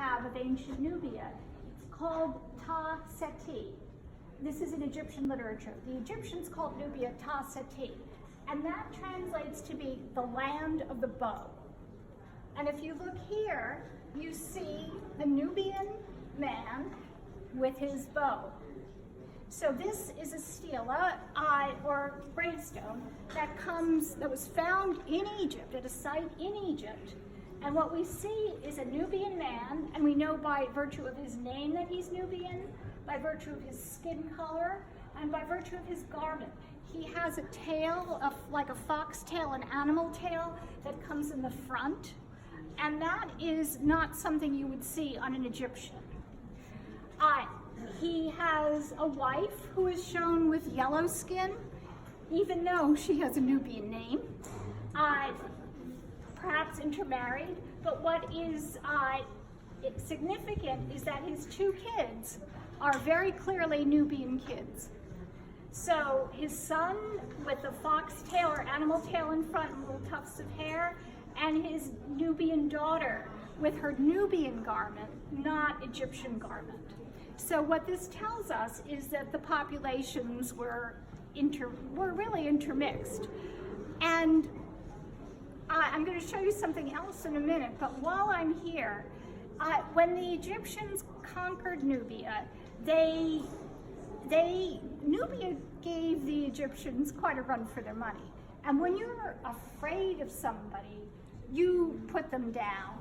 have of ancient Nubia. It's called Ta Seti. This is in Egyptian literature. The Egyptians called Nubia Ta Seti, and that translates to be the land of the bow. And if you look here, you see the Nubian man with his bow. So this is a stela, or gravestone, that was found in Egypt, at a site in Egypt. And what we see is a Nubian man, and we know by virtue of his name that he's Nubian, by virtue of his skin color, and by virtue of his garment. He has a tail, like a fox tail, an animal tail, that comes in the front. And that is not something you would see on an Egyptian. He has a wife who is shown with yellow skin, even though she has a Nubian name, perhaps intermarried. But what is significant is that his two kids are very clearly Nubian kids. So his son with the fox tail or animal tail in front and little tufts of hair, and his Nubian daughter with her Nubian garment, not Egyptian garment. So what this tells us is that the populations were really intermixed. And I'm going to show you something else in a minute, but while I'm here, when the Egyptians conquered Nubia, Nubia gave the Egyptians quite a run for their money. And when you're afraid of somebody, you put them down,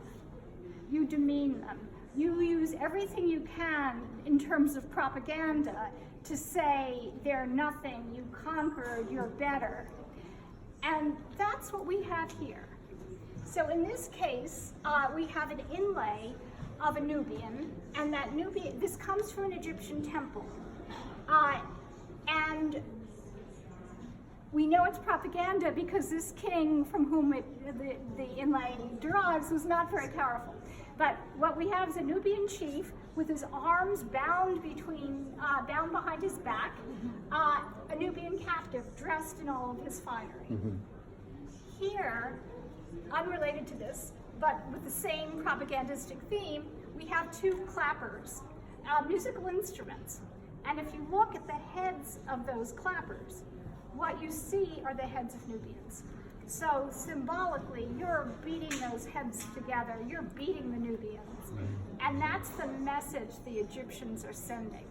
you demean them. You use everything you can in terms of propaganda to say they're nothing, you conquered, you're better. And that's what we have here. So in this case, we have an inlay of a Nubian, and that Nubian, this comes from an Egyptian temple. And we know it's propaganda because this king from whom the inlay derives was not very powerful. But what we have is a Nubian chief with his arms bound behind his back, a Nubian captive dressed in all of his finery. Here, unrelated to this, but with the same propagandistic theme, we have two clappers, musical instruments. And if you look at the heads of those clappers, what you see are the heads of Nubians. So symbolically, you're beating those heads together, you're beating the Nubians. And that's the message the Egyptians are sending.